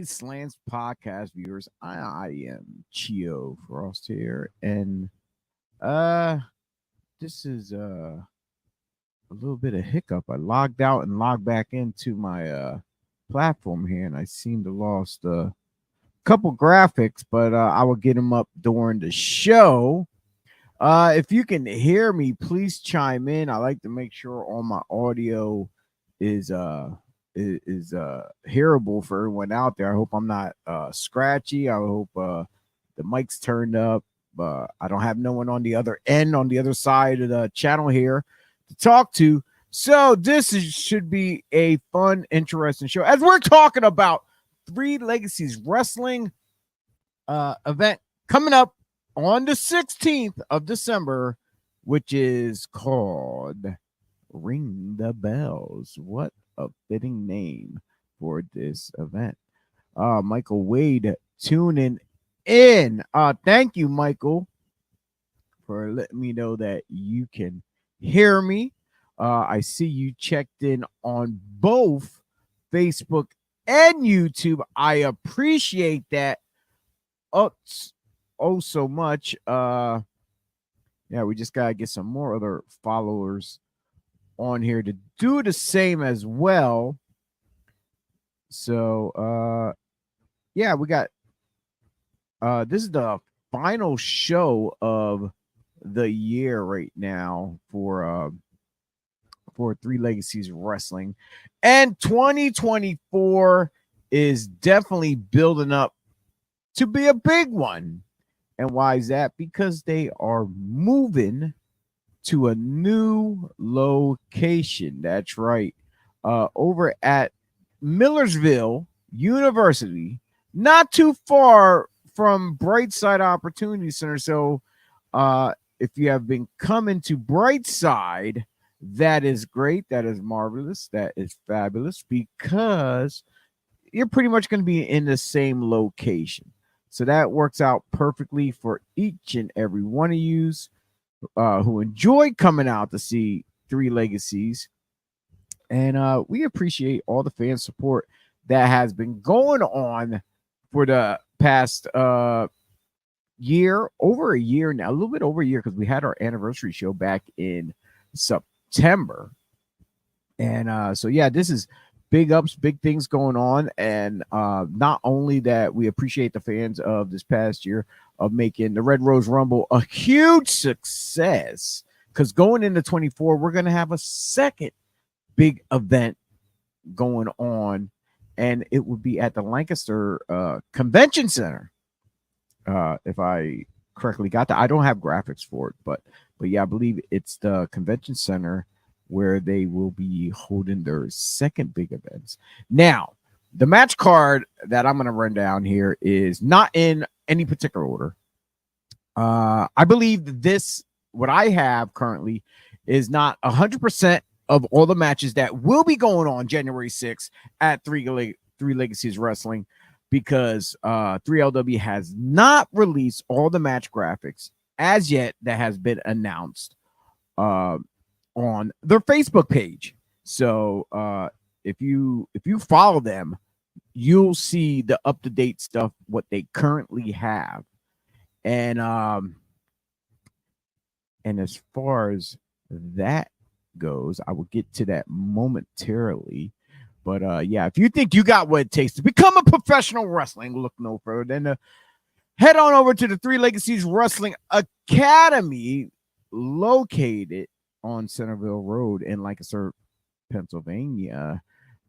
BodySlams podcast viewers. I am Chio Frost here, and uh, this is a little bit of hiccup. I logged out and logged back into my platform here, and I seem to lost a couple graphics, but I will get them up during the show. If you can hear me, please chime in. I like to make sure all my audio is hearable for everyone out there. I hope I'm not scratchy. I hope the mic's turned up. I don't have no one on the other end, on the other side of the channel here to talk to. So should be a fun, interesting show as we're talking about Three Legacies Wrestling event coming up on the 16th of December, which is called Ring the Bells. What a fitting name for this event. Michael Wade tuning in. Thank you, Michael, for letting me know that you can hear me. I see you checked in on both Facebook and YouTube. I appreciate that so much. Yeah, we just gotta get some more other followers on here to do the same as well. So yeah, we got this is the final show of the year right now for Three Legacies Wrestling, and 2024 is definitely building up to be a big one. And why is that? Because they are moving to a new location. That's right. Over at Millersville University, not too far from Brightside Opportunity Center. So if you have been coming to Brightside, that is great. That is marvelous. That is fabulous, because you're pretty much going to be in the same location. So that works out perfectly for each and every one of yous who enjoy coming out to see Three Legacies. And we appreciate all the fan support that has been going on for the past year, over a year now, a little bit over a year, because we had our anniversary show back in September. And so, yeah, this is big ups, big things going on. And not only that, we appreciate the fans of this past year of making the Red Rose Rumble a huge success, because going into 24, we're going to have a second big event going on, and it would be at the Lancaster Convention Center. If I correctly got that. I don't have graphics for it, but yeah, I believe it's the Convention Center where they will be holding their second big events. Now, the match card that I'm going to run down here is not in any particular order. I believe that this, what I have currently, is not 100% of all the matches that will be going on January 6th at Three Legacies Wrestling, because 3LW has not released all the match graphics as yet that has been announced on their Facebook page. So if you follow them, you'll see the up-to-date stuff, what they currently have. And as far as that goes, I will get to that momentarily. But yeah, if you think you got what it takes to become a professional wrestling, look no further than head on over to the Three Legacies Wrestling Academy, located on Centerville Road in Lancaster, Pennsylvania.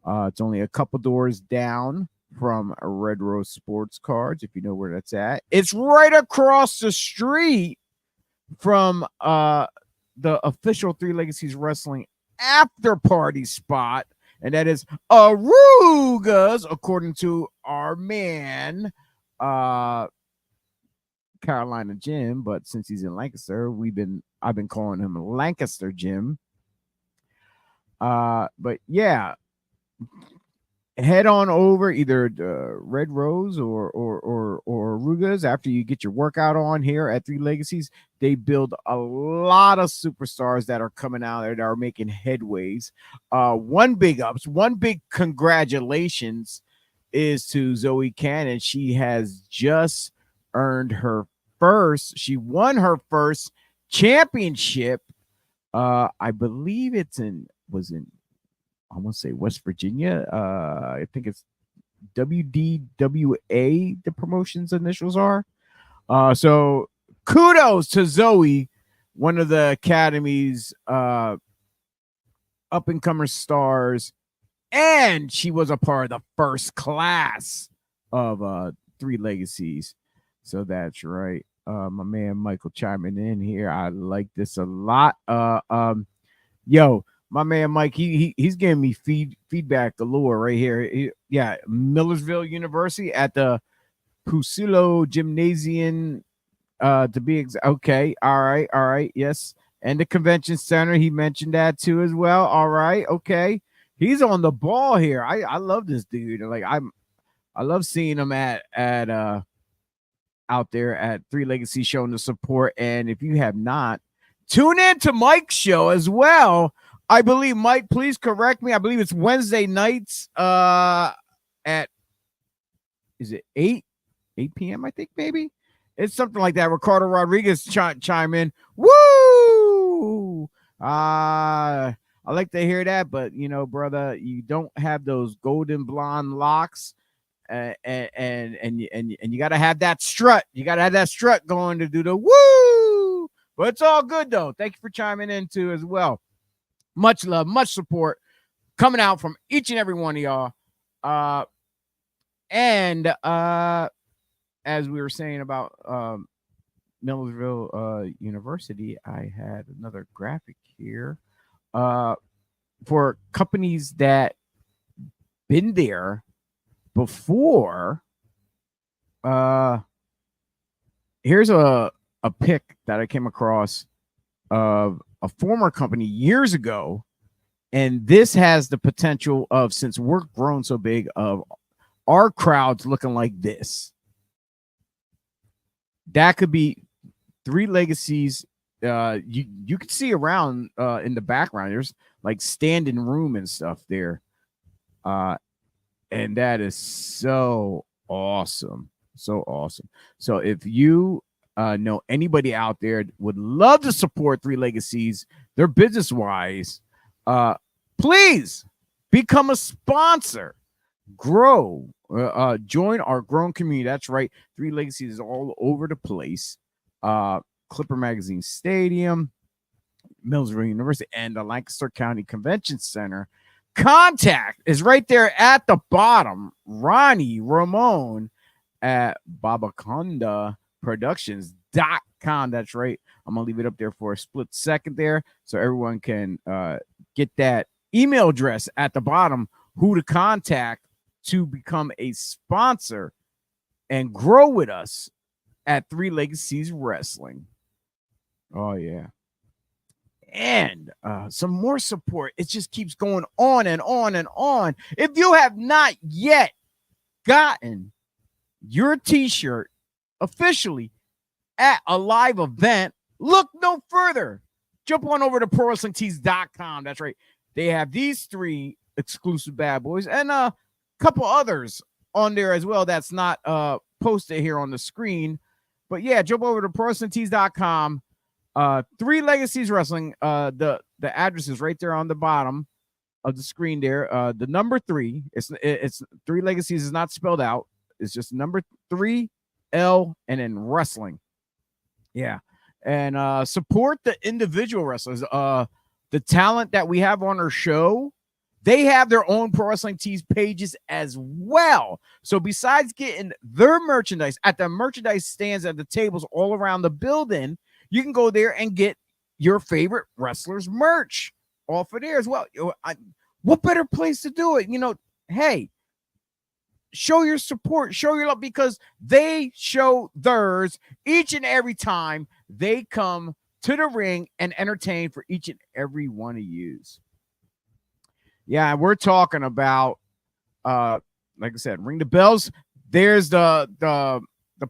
It's only a couple doors down from Red Rose Sports Cards, if you know where that's at. It's right across the street from the official Three Legacies Wrestling after party spot, and that is Aruga's, according to our man Carolina Jim. But since he's in Lancaster, I've been calling him Lancaster Jim. But yeah, head on over either Red Rose or Aruga's after you get your workout on here at Three Legacies. They build a lot of superstars that are coming out there that are making headways. One big congratulations is to Zoe Cannon. She has just earned her first. She won her first championship. I believe I want to say West Virginia. I think it's WDWA, the promotion's initials are. So kudos to Zoe, one of the Academy's up and comer stars, and she was a part of the first class of Three Legacies. So that's right. My man Michael chiming in here. I like this a lot. Yo, my man Mike, he's giving me feedback galore right here. Yeah, Millersville University at the Pusilo Gymnasium, to be okay. All right, yes. And the convention center, he mentioned that too as well. All right, okay. He's on the ball here. I love this dude. Like I love seeing him at out there at Three Legacies showing the support. And if you have not, tune in to Mike's show as well. I believe, Mike, please correct me. I believe it's Wednesday nights at, is it 8 p.m. I think maybe it's something like that. Ricardo Rodriguez chime in. Woo! I like to hear that, but you know, brother, you don't have those golden blonde locks. And you got to have that strut. You got to have that strut going to do the woo. But it's all good though. Thank you for chiming in too as well. Much love, much support coming out from each and every one of y'all. And as we were saying about Millersville University, I had another graphic here for companies that been there before. Here's a pic that I came across of a former company years ago, and this has the potential of, since we're grown so big, of our crowds looking like this. That could be Three Legacies. You could see around in the background. There's like standing room and stuff there. And that is so awesome. So awesome. So if you know anybody out there would love to support Three Legacies, their business wise, please become a sponsor. Grow. Join our growing community. That's right. Three Legacies is all over the place. Clipper Magazine Stadium, Millersville University, and the Lancaster County Convention Center. Contact is right there at the bottom. Ronnie Ramon at babacondaproductions.com. That's right. I'm going to leave it up there for a split second there so everyone can get that email address at the bottom, who to contact to become a sponsor and grow with us at Three Legacies Wrestling. Oh, yeah. And some more support. It just keeps going on and on and on. If you have not yet gotten your t-shirt officially at a live event, look no further. Jump on over to ProWrestlingTees.com. That's right. They have these 3 exclusive bad boys and a couple others on there as well that's not posted here on the screen. But yeah, jump over to ProWrestlingTees.com. Three Legacies Wrestling. The address is right there on the bottom of the screen there. The number 3. It's Three Legacies is not spelled out. It's just number 3 L and then wrestling. Yeah. And support the individual wrestlers. The talent that we have on our show, they have their own Pro Wrestling Tees pages as well. So besides getting their merchandise at the merchandise stands at the tables all around the building, you can go there and get your favorite wrestlers merch off of there as well. What better place to do it? You know, hey, show your support, show your love, because they show theirs each and every time they come to the ring and entertain for each and every one of yous. Yeah, we're talking about, like I said, ring the bells. There's the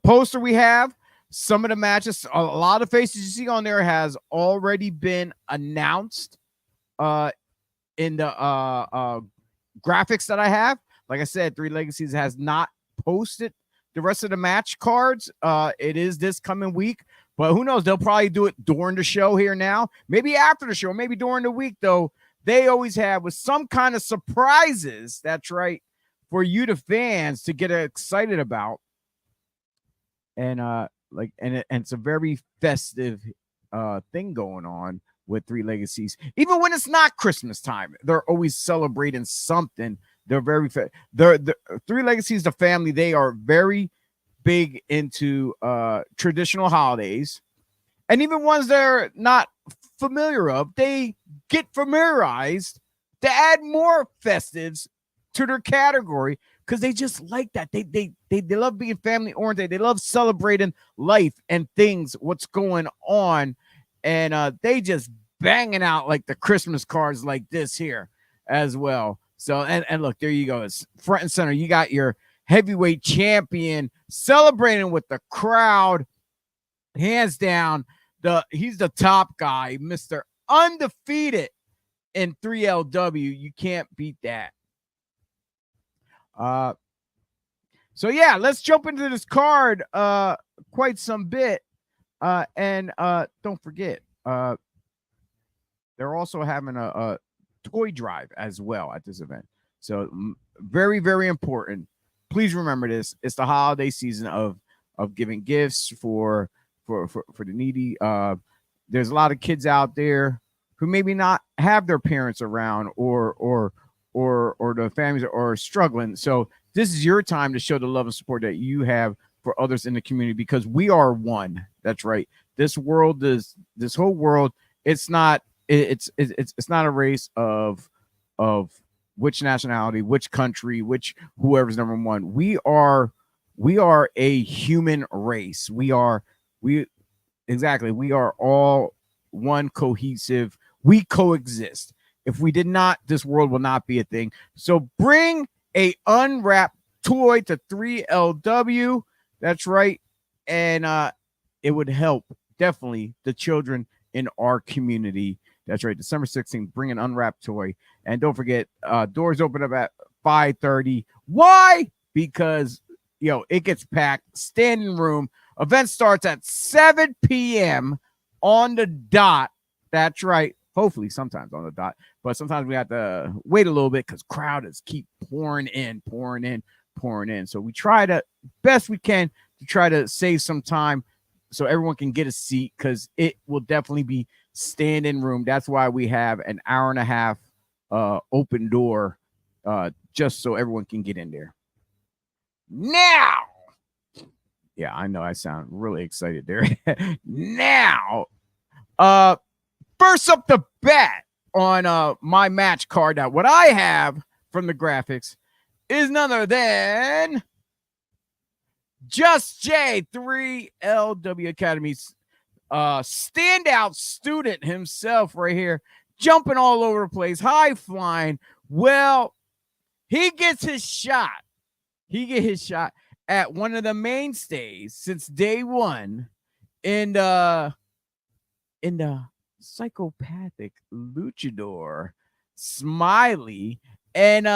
poster we have. Some of the matches, a lot of faces you see on there has already been announced in the graphics that I have. Like I said, Three Legacies has not posted the rest of the match cards. It is this coming week, but who knows? They'll probably do it during the show here now, maybe after the show, maybe during the week, though. They always have with some kind of surprises. That's right, for you, the fans, to get excited about. And and it's a very festive thing going on with Three Legacies. Even when it's not Christmas time, they're always celebrating something. They're very they're Three Legacies, the family, they are very big into traditional holidays, and even ones they're not familiar of, they get familiarized to add more festives to their category because they just like that. They love being family oriented. They love celebrating life and things, what's going on, and they just banging out like the Christmas cards like this here as well. So and look, there you go. It's front and center. You got your heavyweight champion celebrating with the crowd, hands down. He's the top guy, Mr. Undefeated in 3LW. You can't beat that. So yeah, let's jump into this card quite some bit. And don't forget, they're also having a toy drive as well at this event. So very, very important. Please remember this. It's the holiday season of giving gifts for the needy. There's a lot of kids out there who maybe not have their parents around or the families are struggling. So this is your time to show the love and support that you have for others in the community, because we are one. That's right. This world is this whole world. It's not not a race of which nationality, which country, which whoever's number one. We are a human race. We are all one, cohesive. We coexist. If we did not, this world will not be a thing. So bring a unwrapped toy to 3LW. That's right. And it would help definitely the children in our community. That's right. December 16th, bring an unwrapped toy. And don't forget, doors open up at 5:30. Why? Because, it gets packed. Standing room. Event starts at 7 p.m. on the dot. That's right. Hopefully sometimes on the dot. But sometimes we have to wait a little bit because crowds keep pouring in. So we try to, best we can, to try to save some time so everyone can get a seat, because it will definitely be standing room. That's why we have an hour and a half open door, just so everyone can get in there. Now, yeah, I know I sound really excited there. Now, first up the bat on my match card, now what I have from the graphics is none other than Just J, 3LW Academy's standout student himself right here, jumping all over the place, high flying. Well, he gets his shot. At one of the mainstays since day one in the psychopathic luchador Smiley. And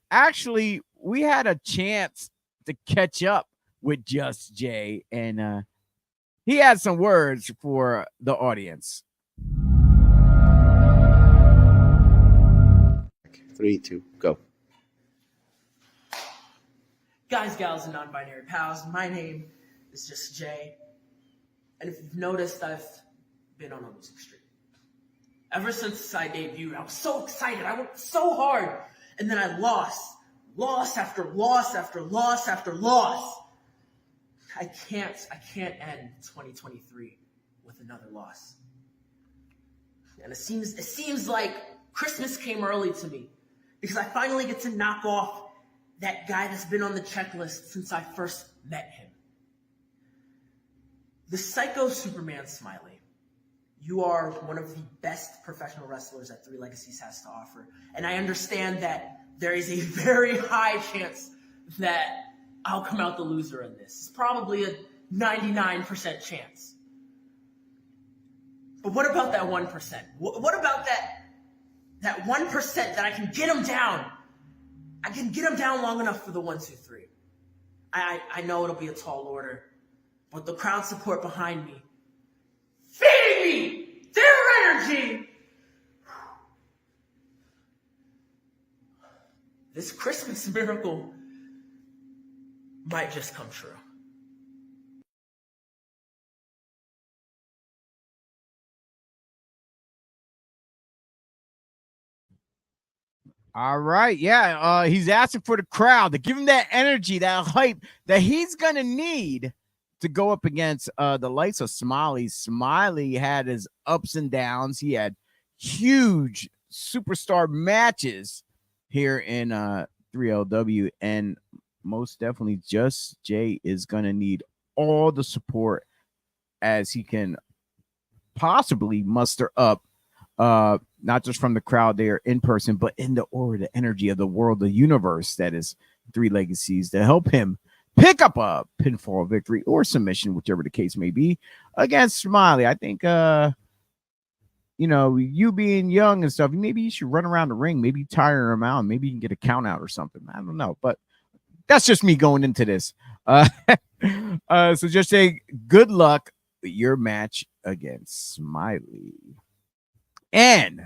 actually we had a chance to catch up with Just Jay, and he had some words for the audience. 3, 2, go. Guys, gals, and non-binary pals, my name is Just Jay, and if you've noticed, I've been on a losing streak. Ever since I debuted, I was so excited, I worked so hard, and then I lost after loss after loss after loss. I can't end 2023 with another loss. And it seems like Christmas came early to me, because I finally get to knock off that guy that's been on the checklist since I first met him. The Psycho Superman Smiley. You are one of the best professional wrestlers that Three Legacies has to offer. And I understand that there is a very high chance that I'll come out the loser in this. It's probably a 99% chance. But what about that 1%? What about that 1% that I can get him down I can get him down long enough for the 1, 2, 3. I know it'll be a tall order, but the crowd support behind me, feeding me their energy. This Christmas miracle might just come true. All right. Yeah. He's asking for the crowd to give him that energy, that hype that he's going to need to go up against the likes of Smiley. Smiley had his ups and downs. He had huge superstar matches here in 3LW. And most definitely Just Jay is going to need all the support as he can possibly muster up. Not just from the crowd there in person, but in the aura, the energy of the world, the universe that is Three Legacies, to help him pick up a pinfall victory or submission, whichever the case may be, against Smiley. I think, you being young and stuff, maybe you should run around the ring, maybe tire him out, maybe you can get a count out or something. I don't know, but that's just me going into this. So just say good luck with your match against Smiley. And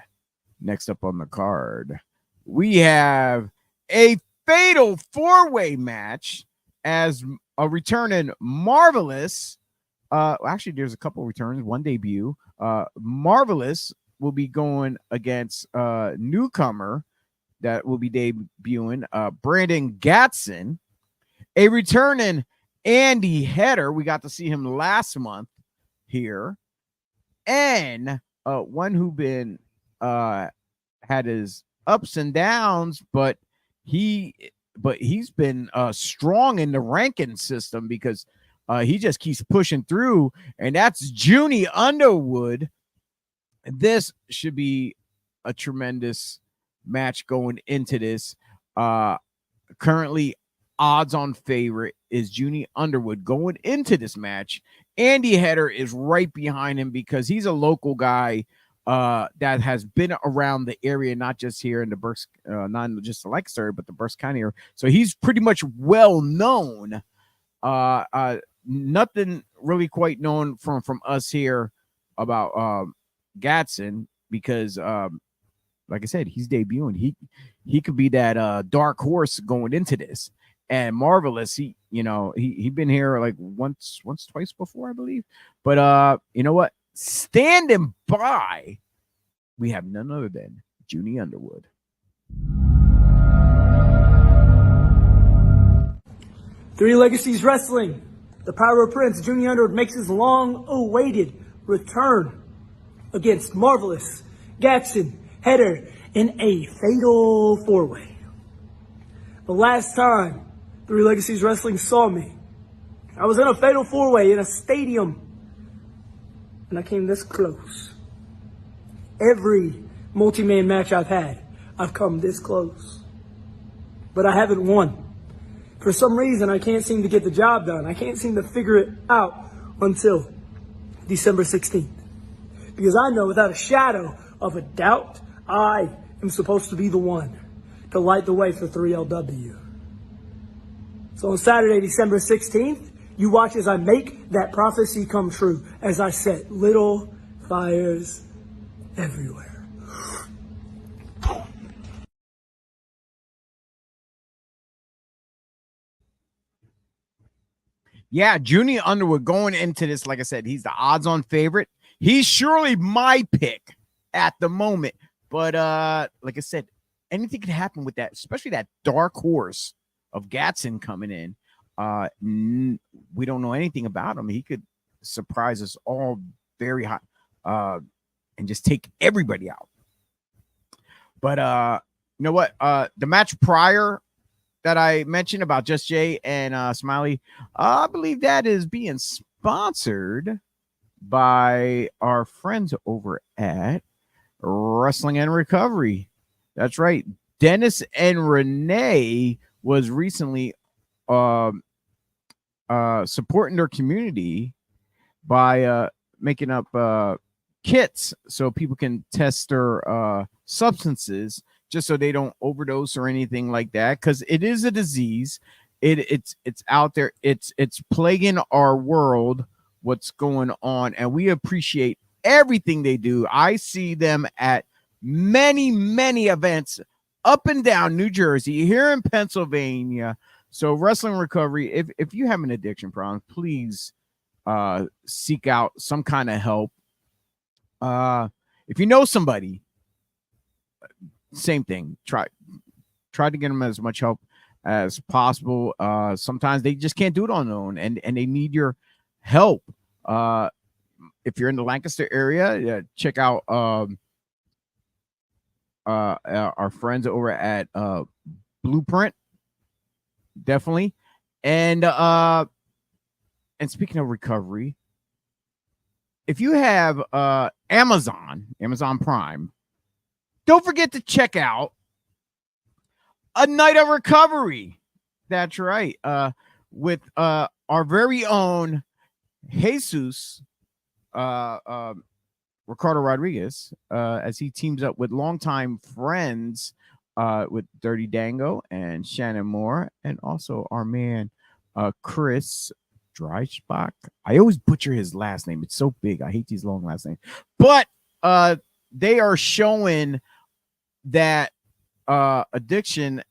next up on the card, we have a fatal four-way match as a returning Marvelous. Actually, there's a couple returns, one debut. Marvelous will be going against newcomer that will be debuting, Brandon Gatson. A returning Andy Header. We got to see him last month here. And one who been had his ups and downs, but he's been strong in the ranking system because he just keeps pushing through, and that's Junie Underwood. This should be a tremendous match going into this. Currently odds on favorite is Junie Underwood going into this match. Andy Header is right behind him because he's a local guy that has been around the area, not just here in the Berks, not just the Lancaster area, but the Berks County area. So he's pretty much well known. Nothing really quite known from us here about Gatson because, like I said, he's debuting. He could be that dark horse going into this. And Marvelous, he been here like once, twice before, I believe. But you know what? Standing by, we have none other than Junie Underwood. Three Legacies Wrestling. The Power of Prince, Junie Underwood, makes his long-awaited return against Marvelous, Gatson, Header in a fatal four-way. The last time Three Legacies Wrestling saw me, I was in a fatal four-way in a stadium, and I came this close. Every multi-man match I've had, I've come this close. But I haven't won. For some reason, I can't seem to get the job done. I can't seem to figure it out until December 16th. Because I know without a shadow of a doubt, I am supposed to be the one to light the way for 3LW. So on Saturday, December 16th, you watch as I make that prophecy come true, as I set little fires everywhere. Yeah, Junie Underwood going into this, like I said, he's the odds-on favorite. He's surely my pick at the moment. But like I said, anything could happen with that, especially that dark horse of Gatson coming in. We don't know anything about him. He could surprise us all very hot and just take everybody out. But you know what? The match prior that I mentioned about Just Jay and Smiley, I believe that is being sponsored by our friends over at Wrestling and Recovery. That's right. Dennis and Renee was recently supporting their community by making up kits so people can test their substances just so they don't overdose or anything like that, because it is a disease. It's out there. It's plaguing our world. What's going on, and we appreciate everything they do. I see them at many events up and down New Jersey, here in Pennsylvania. So Wrestling Recovery, if you have an addiction problem, please seek out some kind of help. If you know somebody, same thing. Try to get them as much help as possible. Sometimes they just can't do it on their own, and they need your help. If you're in the Lancaster area, check out our friends over at Blueprint, definitely. And speaking of recovery, if you have Amazon Prime, don't forget to check out A Night of Recovery. That's right. With our very own Jesus, Ricardo Rodriguez, as he teams up with longtime friends with Dirty Dango and Shannon Moore, and also our man Chris Dreisbach. I always butcher his last name. It's so big. I hate these long last names. But they are showing that addiction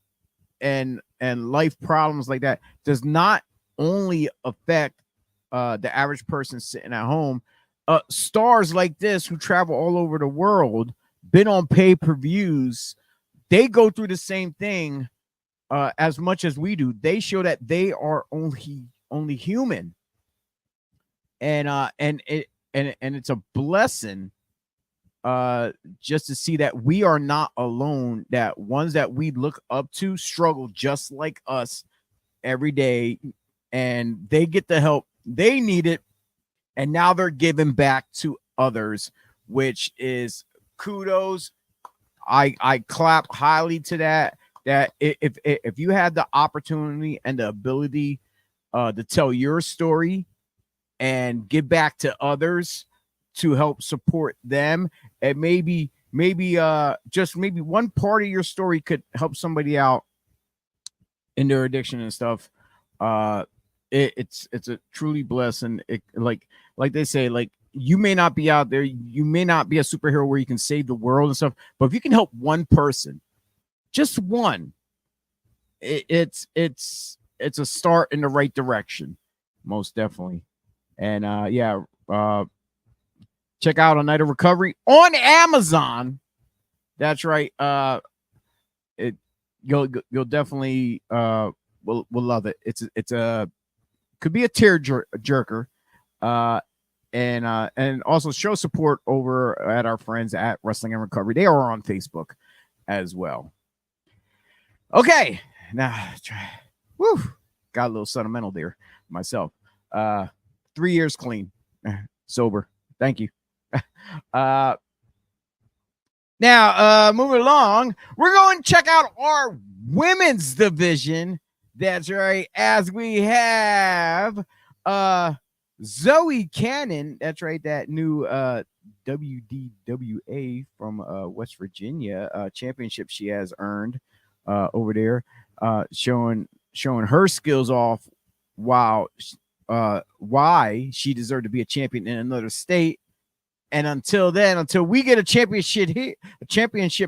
and life problems like that does not only affect the average person sitting at home. Stars like this who travel all over the world, been on pay-per-views, they go through the same thing as much as we do. They show that they are only human, and it's a blessing just to see that we are not alone, that ones that we look up to struggle just like us every day, and they get the help they need it, and now they're giving back to others, which is kudos. I clap highly to that if you had the opportunity and the ability to tell your story and give back to others to help support them, and maybe just maybe one part of your story could help somebody out in their addiction and stuff, it's a truly blessing. Like they say, like, you may not be out there, you may not be a superhero where you can save the world and stuff, but if you can help one person, just one, it's a start in the right direction, most definitely. And check out A Night of Recovery on Amazon. That's right. You'll definitely will love it. It's a could be a tear jerker, and also show support over at our friends at Wrestling and Recovery. They are on Facebook as well. Okay, now got a little sentimental there myself. 3 years clean, sober. Thank you. Now, moving along, we're going to check out our women's division. That's right, as we have Zoe Cannon. That's right, that new WDWA from West Virginia championship she has earned over there, showing her skills off. Wow, why she deserved to be a champion in another state. And until we get a championship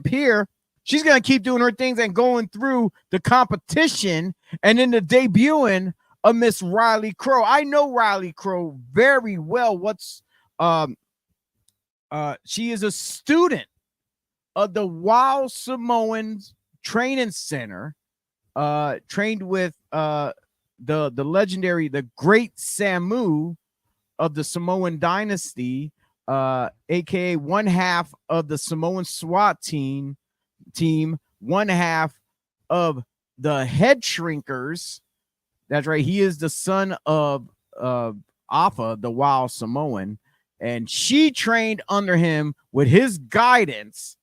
here, she's gonna keep doing her things and going through the competition, and then the debuting of Miss Riley Crow. I know Riley Crow very well. She is a student of the Wild Samoans Training Center, trained with the legendary, the great Samu of the Samoan dynasty, aka one half of the Samoan SWAT team, one half of the Head Shrinkers. That's right, he is the son of Afa, the Wild Samoan, and she trained under him with his guidance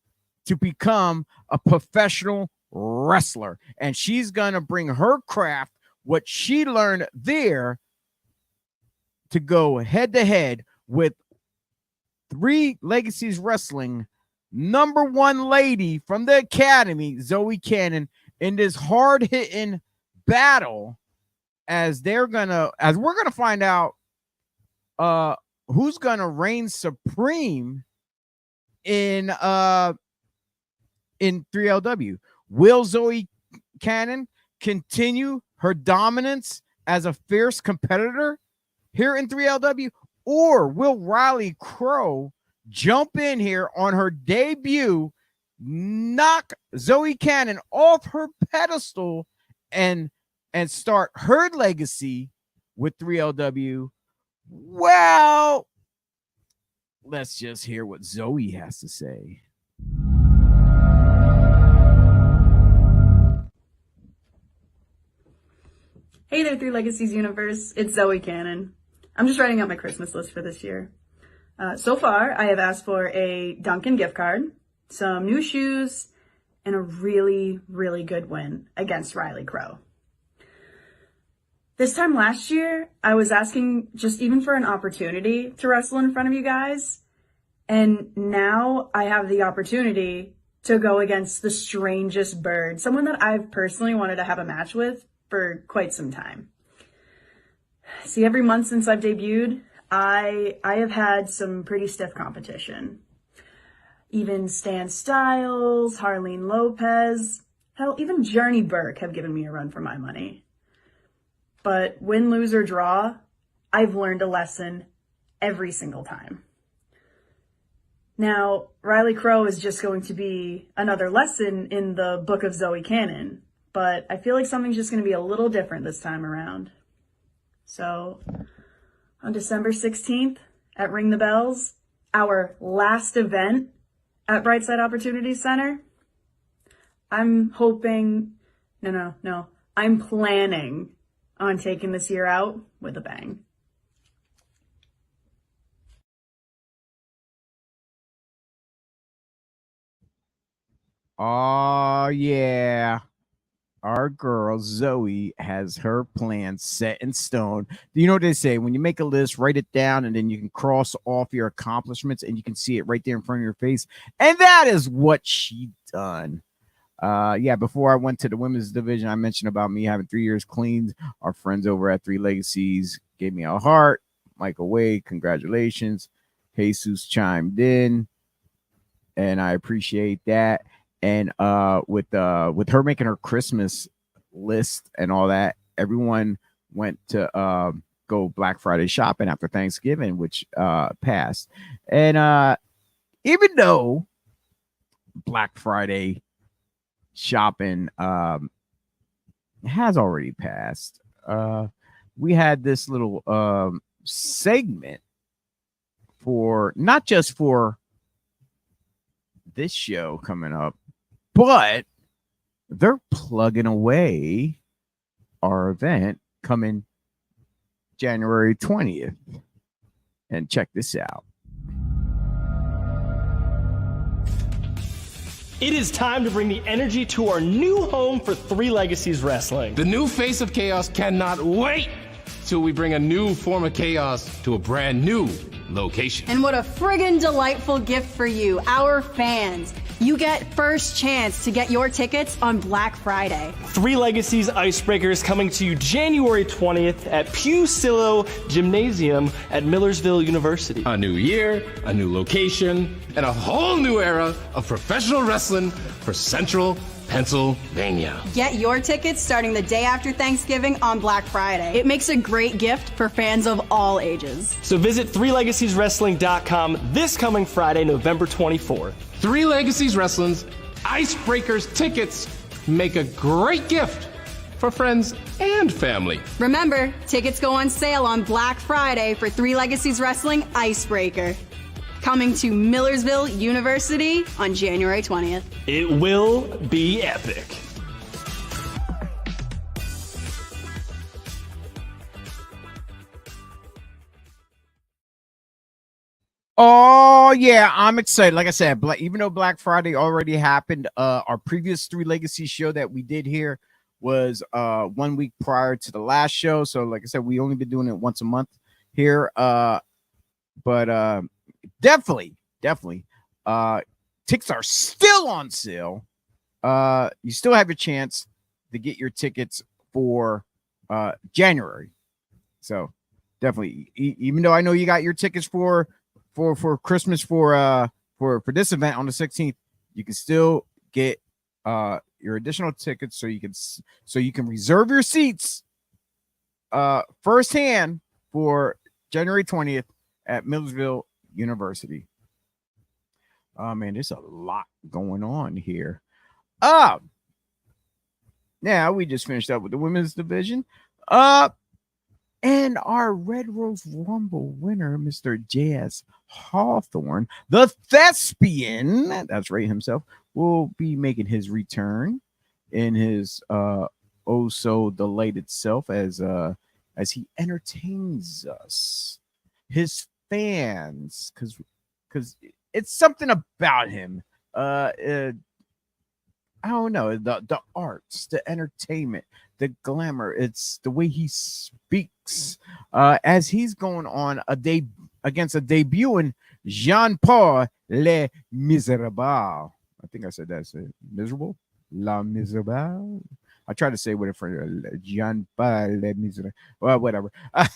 to become a professional wrestler. And she's gonna bring her craft, what she learned there, to go head to head with 3 Legacies Wrestling number one lady from the Academy, Zoe Cannon, in this hard-hitting battle as we're gonna find out who's gonna reign supreme in 3LW. Will Zoe Cannon continue her dominance as a fierce competitor here in 3LW, or will Riley Crow jump in here on her debut, knock Zoe Cannon off her pedestal, and start her legacy with 3LW? Well, let's just hear what Zoe has to say. Hey there, Three Legacies universe. It's Zoe Cannon. I'm just writing out my Christmas list for this year. So far, I have asked for a Dunkin' gift card, some new shoes, and a really, really good win against Riley Crow. This time last year, I was asking just even for an opportunity to wrestle in front of you guys. And now I have the opportunity to go against the strangest bird, someone that I've personally wanted to have a match with for quite some time. See, every month since I've debuted, I have had some pretty stiff competition. Even Stan Styles, Harleen Lopez, hell, even Journey Burke have given me a run for my money. But win, lose, or draw, I've learned a lesson every single time. Now, Riley Crow is just going to be another lesson in the book of Zoe Cannon, but I feel like something's just going to be a little different this time around. So, on December 16th at Ring the Bells, our last event at Brightside Opportunity Center, I'm planning on taking this year out with a bang. Oh, yeah. Our girl Zoe has her plan set in stone. You know what they say? When you make a list, write it down, and then you can cross off your accomplishments, and you can see it right there in front of your face. And that is what she done. Yeah, before I went to the women's division, I mentioned about me having 3 years clean. Our friends over at Three Legacies gave me a heart. Michael Wade, congratulations. Jesus chimed in, and I appreciate that. And with her making her Christmas list and all that, everyone went to go Black Friday shopping after Thanksgiving, which passed. And even though Black Friday shopping has already passed, we had this little segment for not just for this show coming up, but they're plugging away our event coming January 20th. And check this out. It is time to bring the energy to our new home for Three Legacies Wrestling. The new face of chaos cannot wait till we bring a new form of chaos to a brand new location. And what a friggin' delightful gift for you, our fans. You get first chance to get your tickets on Black Friday. Three Legacies Icebreakers coming to you January 20th at Pusilo Gymnasium at Millersville University. A new year, a new location, and a whole new era of professional wrestling for Central Pennsylvania. Get your tickets starting the day after Thanksgiving on Black Friday. It makes a great gift for fans of all ages. So visit threelegasieswrestling.com this coming Friday, November 24th. Three Legacies Wrestling's Icebreakers tickets make a great gift for friends and family. Remember, tickets go on sale on Black Friday for Three Legacies Wrestling Icebreaker. Coming to Millersville University on January 20th. It will be epic. Oh, yeah, I'm excited. Like I said, even though Black Friday already happened, our previous Three Legacy show that we did here was 1 week prior to the last show. So, like I said, we only been doing it once a month here. But definitely tickets are still on sale. You still have your chance to get your tickets for January. So definitely, even though I know you got your tickets for Christmas for this event on the 16th, you can still get your additional tickets so you can reserve your seats firsthand for January 20th at Millersville University. Oh man, there's a lot going on here. Now we just finished up with the women's division. And our Red Rose Rumble winner, Mr. J.S. Hawthorne, the thespian, that's right himself, will be making his return in his oh so delighted self as he entertains us, his fans, because it's something about him. I don't know, the arts, the entertainment, the glamour. It's the way he speaks as he's going on against a debuting Jean-Paul Le Miserable. I think I said that's it. Miserable? La Miserable. I tried to say what it for Jean-Paul Le Miserable. Well, whatever. A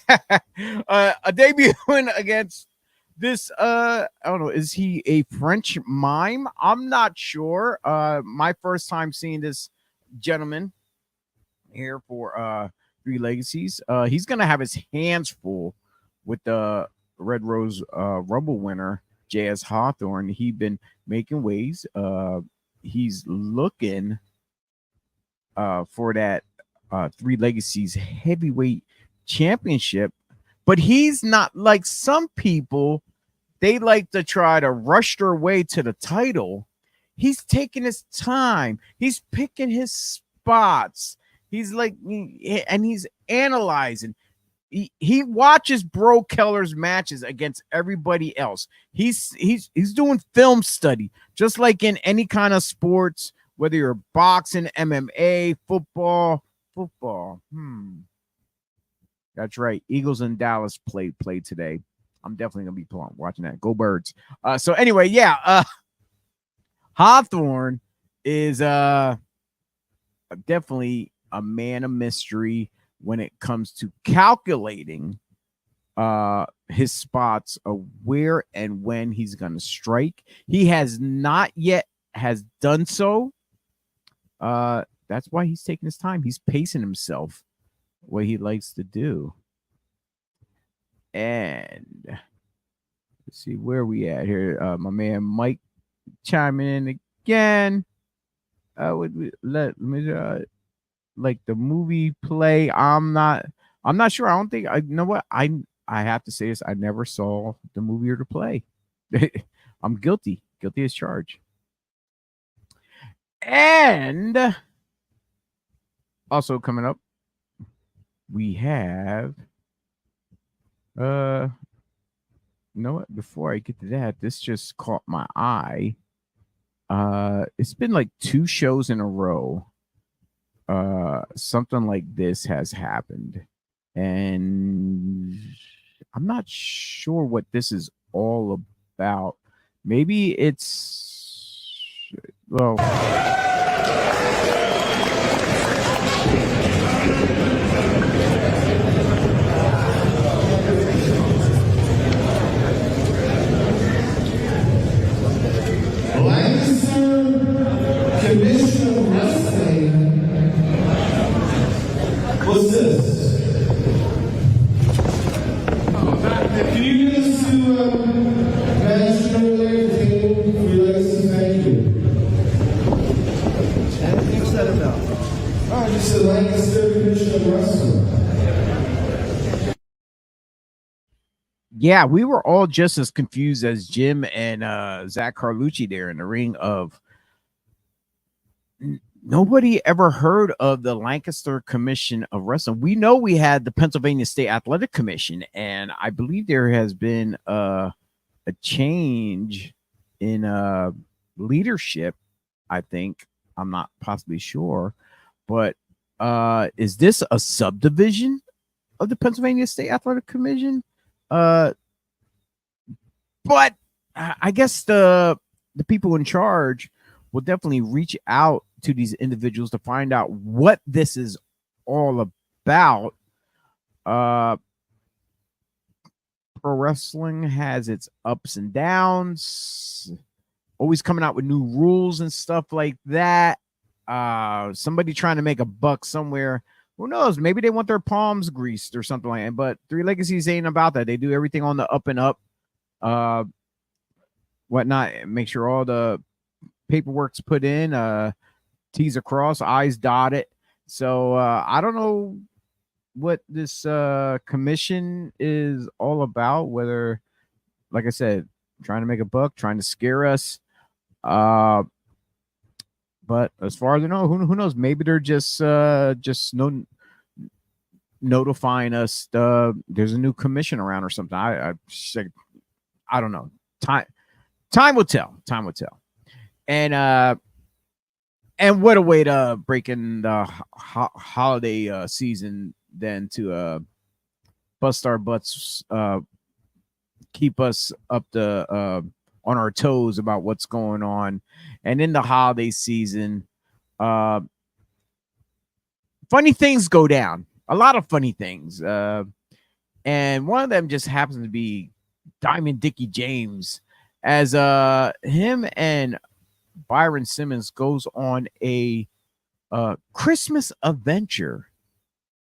debuting against this I don't know, is he a French mime? I'm not sure. My first time seeing this gentleman here for Three Legacies. He's gonna have his hands full with the Red Rose Rumble winner J.S. Hawthorne. He's been making waves. He's looking for that Three Legacies heavyweight championship. But he's not like some people. They like to try to rush their way to the title. He's taking his time. He's picking his spots. He's like, and he's analyzing. He watches Bro Keller's matches against everybody else. He's doing film study, just like in any kind of sports, whether you're boxing, MMA, football. That's right. Eagles and Dallas played today. I'm definitely gonna be watching that. Go Birds. So anyway, yeah. Hawthorne is definitely a man of mystery when it comes to calculating his spots of where and when he's gonna strike. He has not yet has done so. That's why he's taking his time. He's pacing himself. What he likes to do. And let's see where we at here. My man Mike chiming in again. Would we let me like the movie play? I'm not sure. I don't think I know what I have to say this. I never saw the movie or the play. I'm guilty as charged. And also coming up, we have you know what, before I get to that, this just caught my eye. It's been like 2 shows in a row something like this has happened, and I'm not sure what this is all about. Maybe it's well, Commission of Wrestling. What's this? Can you get us to National Table for Legacies? Thank you. Anything you said about? Oh, just the Lancaster Commission of Wrestling. Yeah, we were all just as confused as Jim and Zach Carlucci there in the ring of nobody ever heard of the Lancaster Commission of Wrestling. We know we had the Pennsylvania State Athletic Commission, and I believe there has been a change in leadership. I think, I'm not possibly sure, but is this a subdivision of the Pennsylvania State Athletic Commission? But I guess the the people in charge will definitely reach out to these individuals to find out what this is all about. Pro wrestling has its ups and downs, always coming out with new rules and stuff like that. Somebody trying to make a buck somewhere. Who knows? Maybe they want their palms greased or something like that. But Three Legacies ain't about that. They do everything on the up and up. Whatnot. Make sure all the paperwork's put in. T's across, I's dotted. So I don't know what this commission is all about. Whether, like I said, trying to make a buck, trying to scare us. But as far as I know, who knows? Maybe they're just notifying us there's a new commission around or something. I don't know. Time will tell. Time will tell. And what a way to break in the holiday season than to bust our butts, keep us up to on our toes about what's going on. And in the holiday season, funny things go down. A lot of funny things. And one of them just happens to be Diamond Dickie James, as him and Byron Simmons goes on a Christmas adventure,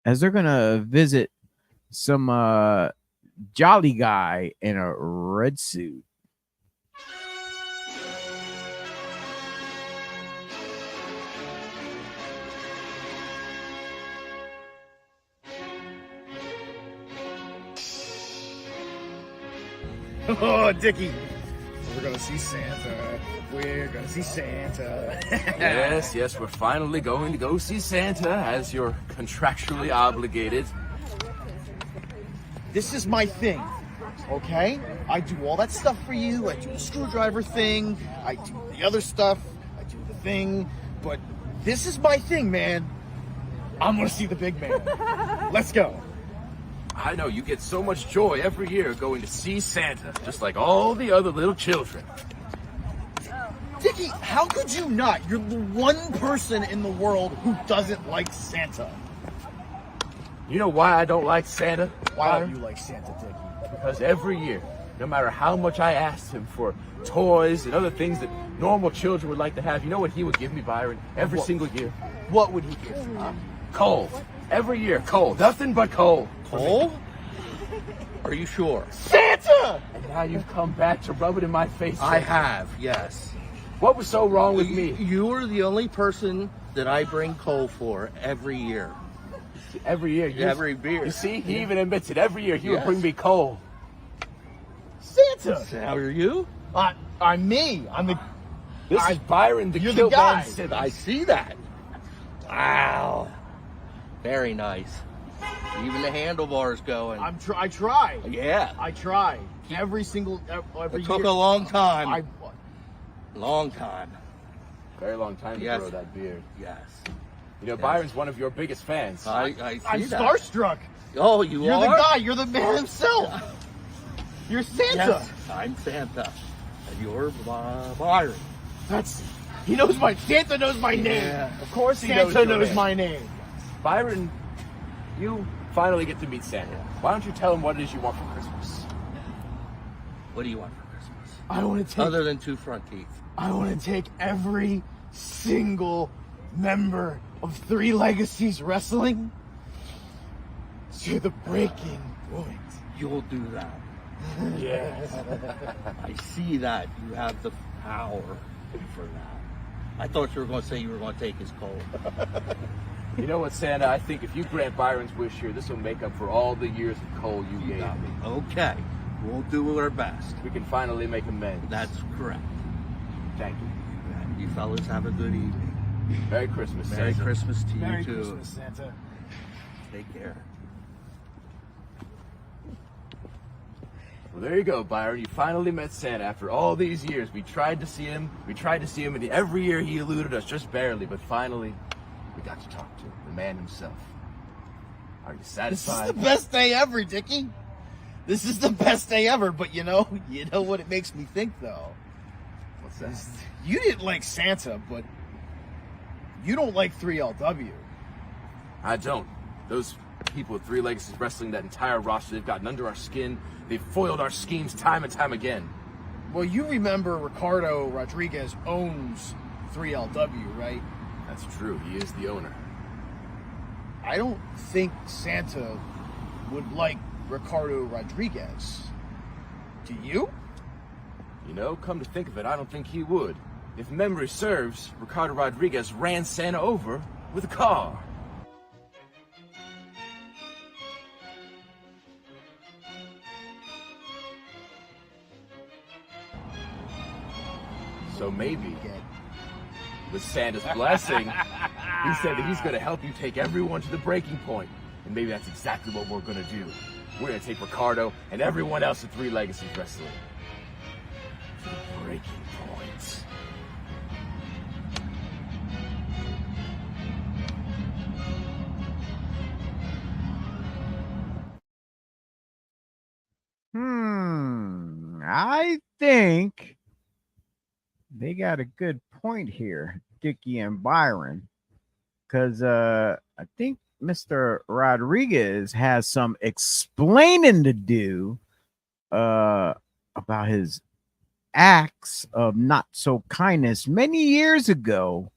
as they're gonna visit some jolly guy in a red suit. Oh, Dickie, we're gonna see Santa. We're gonna see Santa. Yes, we're finally going to go see Santa, as you're contractually obligated. This is my thing, okay? I do all that stuff for you. I do the screwdriver thing. I do the other stuff. I do the thing. But this is my thing, man. I'm gonna see the big man. Let's go. I know, you get so much joy every year going to see Santa, just like all the other little children. Dickie, how could you not? You're the one person in the world who doesn't like Santa. You know why I don't like Santa? Why don't you like Santa, Dickie? Because every year, no matter how much I asked him for toys and other things that normal children would like to have, you know what he would give me, Byron? Every single year. What would he give you? Coal. Every year, coal. Nothing but coal. Coal? Are you sure? Santa! And now you've come back to rub it in my face. I have, yes. What was so wrong with me? You are the only person that I bring coal for every year. Every year? Every year. You see, he even admits it. Every year he would bring me coal. Santa! How are you? I'm me. This is Byron, you're the guy. I see that. Wow. Very nice. Even the handlebars going. I try. Yeah. I try. Every It year. took a long time. Long time. Very long time to Yes. grow that beard. Yes. You know, Byron's one of your biggest fans. I see I'm that. starstruck. Oh, you're You're the guy. You're the man himself. You're Santa. Yes, I'm Santa. And you're Byron. He knows Santa knows my name. Yeah. Of course he Santa knows knows my name. Byron, you finally get to meet Santa. Why don't you tell him what it is you want for Christmas? What do you want for Christmas? I want to take. Other than 2 front teeth. I want to take every single member of Three Legacies Wrestling to the breaking point. You'll do that. Yes. I see that. You have the power for that. I thought you were going to say you were going to take his coal. You know what, Santa? I think if you grant Byron's wish here, this will make up for all the years of coal you gave got me. Okay. We'll do our best. We can finally make amends. That's correct. Thank you. You fellas have a good evening. Merry Christmas, Merry Santa. Christmas to you Merry too. Christmas, Santa. Take care. Well, there you go, Byron. You finally met Santa after all these years. We tried to see him, and every year he eluded us just barely, but finally we got to talk to him, the man himself. Are you This satisfied? is the best day ever, Dickie. This is the best day ever, but you know what it makes me think though? What's that? You didn't like Santa, but you don't like 3LW. I don't. Those people with Three Legacies Wrestling, that entire roster, they've gotten under our skin. They've foiled our schemes time and time again. Well, you remember Ricardo Rodriguez owns 3LW, right? That's true. He is the owner. I don't think Santa would like Ricardo Rodriguez. Do you? You know, come to think of it, I don't think he would. If memory serves, Ricardo Rodriguez ran Santa over with a car. So maybe, with Santa's blessing, he said that he's going to help you take everyone to the breaking point. And maybe that's exactly what we're going to do. We're going to take Ricardo and everyone else at Three Legacies Wrestling to the breaking point. I think they got a good point here, Dickie and Byron, because I think Mr. Rodriguez has some explaining to do about his acts of not so kindness many years ago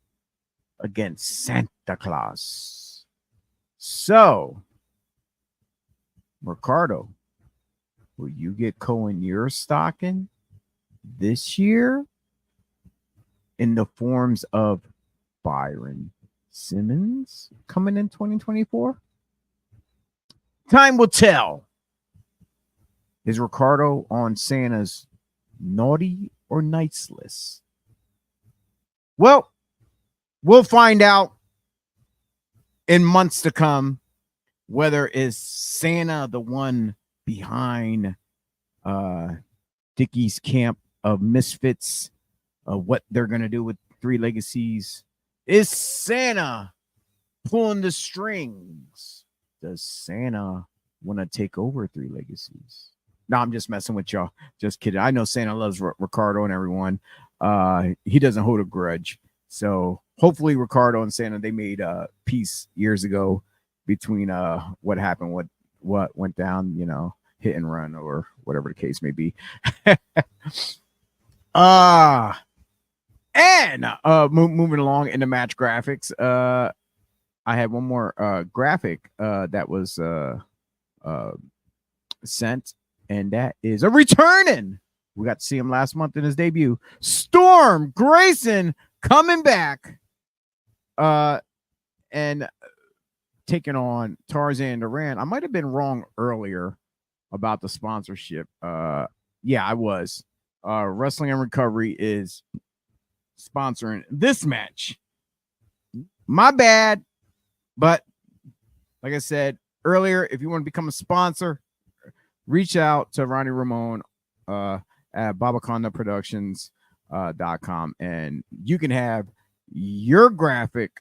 against Santa Claus. So, Ricardo, will you get Cohen your stocking this year in the forms of Byron Simmons coming in 2024? Time will tell. Is Ricardo on Santa's naughty or nice list? Well, we'll find out in months to come whether is Santa the one behind Dickie's camp of misfits, what they're going to do with Three Legacies. Is Santa pulling the strings? Does Santa want to take over Three Legacies? No, I'm just messing with y'all. Just kidding. I know Santa loves Ricardo and everyone. He doesn't hold a grudge. So hopefully Ricardo and Santa, they made peace years ago between what happened, what went down, you know, hit and run or whatever the case may be. And moving along in the match graphics, I had one more graphic that was sent, and that is a returning. We got to see him last month in his debut. Storm Grayson coming back and taking on Tarzan Duran. I might have been wrong earlier about the sponsorship. Yeah, I was. Wrestling and Recovery is sponsoring this match. My bad. But like I said earlier, if you want to become a sponsor, reach out to Ronnie Ramon at babacondaproductions.com, and you can have your graphic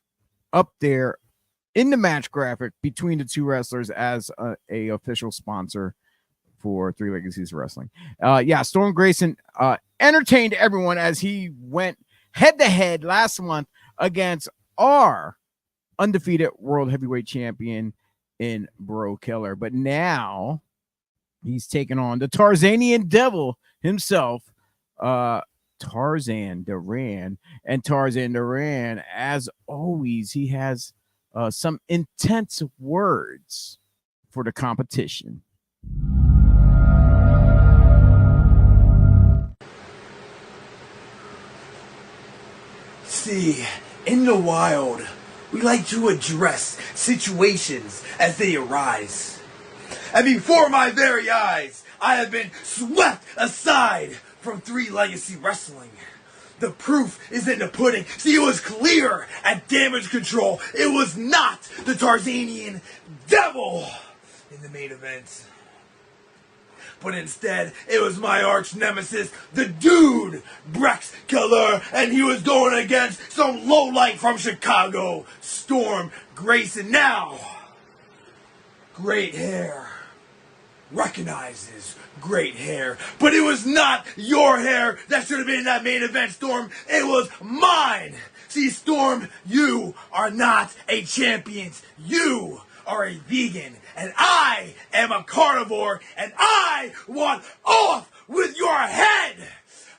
up there in the match graphic between the two wrestlers as a official sponsor for Three Legacies Wrestling. Yeah, Storm Grayson entertained everyone as he went head-to-head last month against our undefeated World Heavyweight Champion in Bro Killer. But now he's taking on the Tarzanian Devil himself, Tarzan Duran. And Tarzan Duran, as always, he has some intense words for the competition. See, in the wild, we like to address situations as they arise. And before my very eyes, I have been swept aside from Three Legacy Wrestling. The proof is in the pudding. See, it was clear at Damage Control. It was not the Tarzanian Devil in the main event. But instead, it was my arch nemesis, the dude, Brex Killer, and he was going against some lowlight from Chicago, Storm Grayson. Now, great hair, recognizes great hair. But it was not your hair that should have been in that main event, Storm. It was mine. See, Storm, you are not a champion. You are a vegan. And I am a carnivore. And I want off with your head.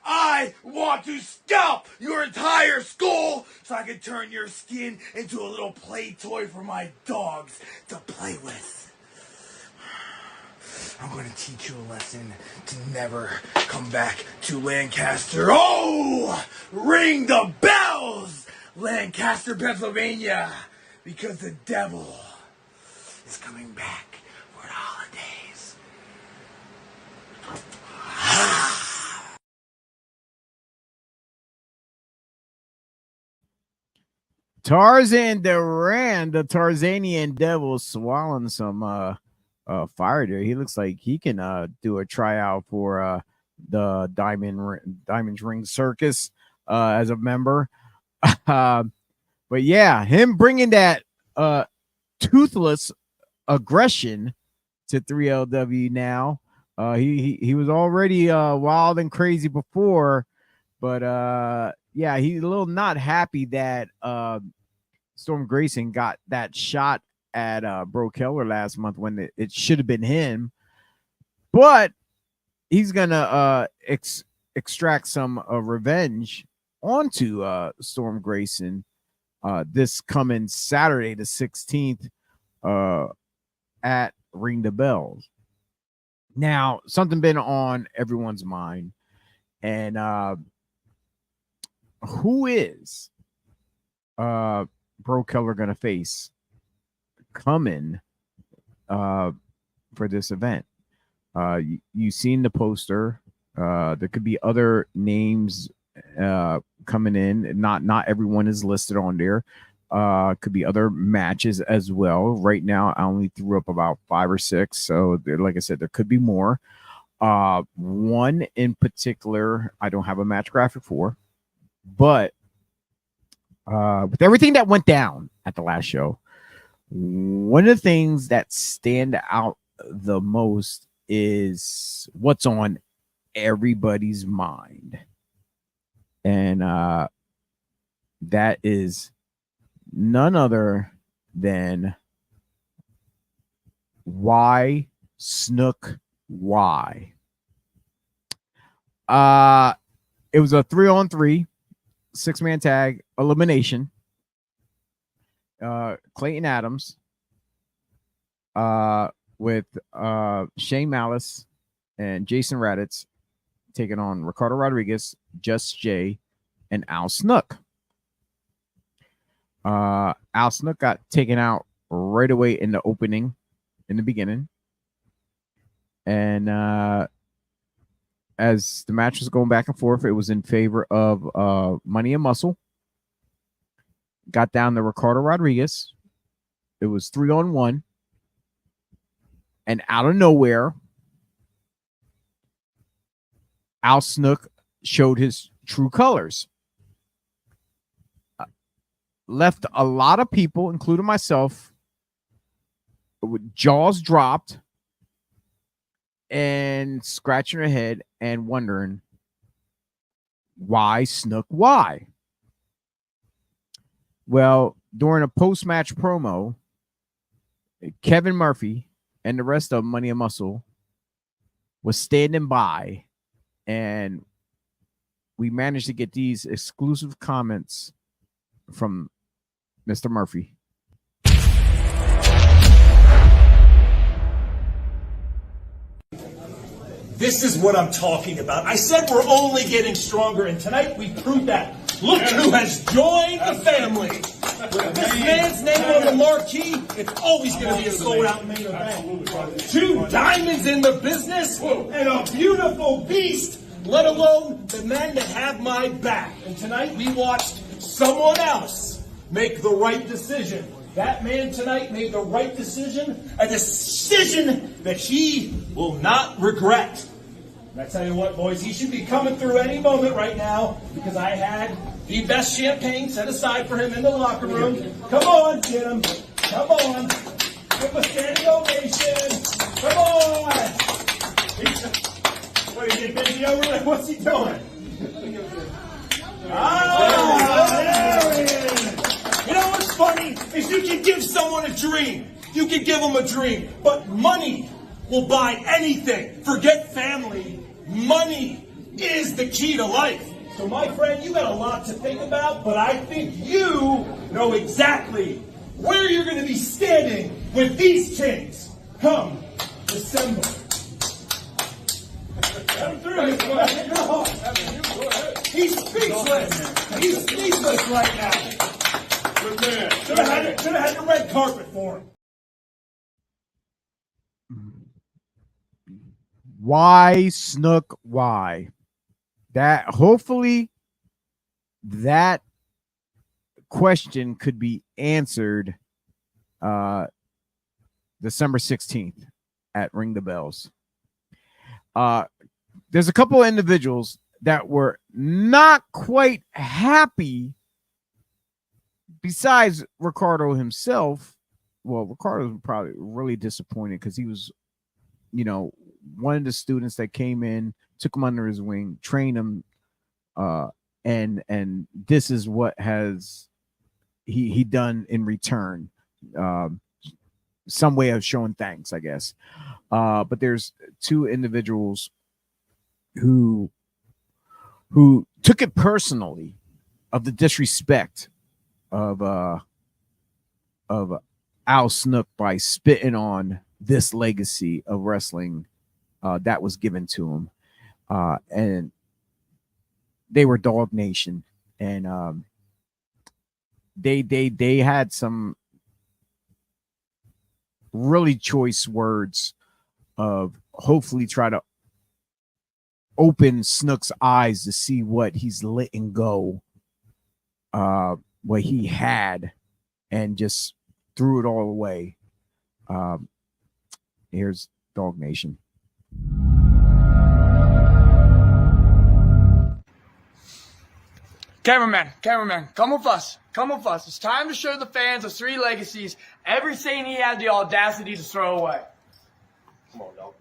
I want to scalp your entire skull so I can turn your skin into a little play toy for my dogs to play with. I'm going to teach you a lesson to never come back to Lancaster. Oh, ring the bells, Lancaster, Pennsylvania, because the devil is coming back for the holidays. Tarzan Duran, the Tarzanian devil, swallowing some fire there. He looks like he can do a tryout for the Diamond Ring Circus as a member. But yeah, him bringing that toothless aggression to 3LW now. He was already wild and crazy before, but yeah, he's a little not happy that Storm Grayson got that shot at Bro Keller last month when it should have been him. But he's gonna extract some revenge onto Storm Grayson this coming Saturday the 16th at Ring the Bells. Now, something been on everyone's mind, and who is Bro Keller gonna face coming for this event? You've seen the poster. There could be other names coming in. Not everyone is listed on there. Could be other matches as well. Right now, I only threw up about 5 or 6. So, like I said, there could be more. One in particular, I don't have a match graphic for, but with everything that went down at the last show, one of the things that stand out the most is what's on everybody's mind. And that is none other than why Snook why. It was a 3-on-3 6-man tag elimination. Clayton Adams with Shane Malice and Jason Raditz taking on Ricardo Rodriguez, Just Jay, and Al Snook. Al Snook got taken out right away in the opening, in the beginning. And as the match was going back and forth, it was in favor of Money and Muscle. Got down to Ricardo Rodriguez. It was 3-on-1. And out of nowhere, Al Snook showed his true colors. Left a lot of people, including myself, with jaws dropped and scratching their head and wondering why Snook, why? Well, during a post-match promo, Kevin Murphy and the rest of Money and Muscle was standing by, and we managed to get these exclusive comments from Mr. Murphy. This is what I'm talking about. I said we're only getting stronger, and tonight we proved that. Look who has joined the family. With this man's name on the marquee, it's always going to be a sold-out main event. 2 diamonds in the business and a beautiful beast, let alone the men that have my back. And tonight we watched someone else make the right decision. That man tonight made the right decision, a decision that he will not regret. And I tell you what, boys, he should be coming through any moment right now because I had the best champagne set aside for him in the locker room. Come on, Jim. Come on. Give a standing ovation Come on! What, he get busy over there? What's he doing? There he is. You know what's funny? Is you can give someone a dream. You can give them a dream. But money will buy anything. Forget family. Money is the key to life. So my friend, you got a lot to think about, but I think you know exactly where you're going to be standing with these kings come December. Let him through. Go. He's speechless. He's speechless right now. Should have had the red carpet for him. Why, Snook? Why? That hopefully that question could be answered December 16th at Ring the Bells. There's a couple of individuals that were not quite happy besides Ricardo himself. Well, Ricardo was probably really disappointed because he was, one of the students that came in, took him under his wing, trained him, and this is what has he done in return. Some way of showing thanks, I guess. But there's two individuals who took it personally of the disrespect of Al Snook by spitting on this legacy of wrestling that was given to him. And they were Dog Nation, and they had some really choice words of hopefully try to open Snook's eyes to see what he's letting go, what he had, and just threw it all away. Here's Dog Nation. Cameraman, come with us. It's time to show the fans of Three Legacies everything he had the audacity to throw away. Come on, dog.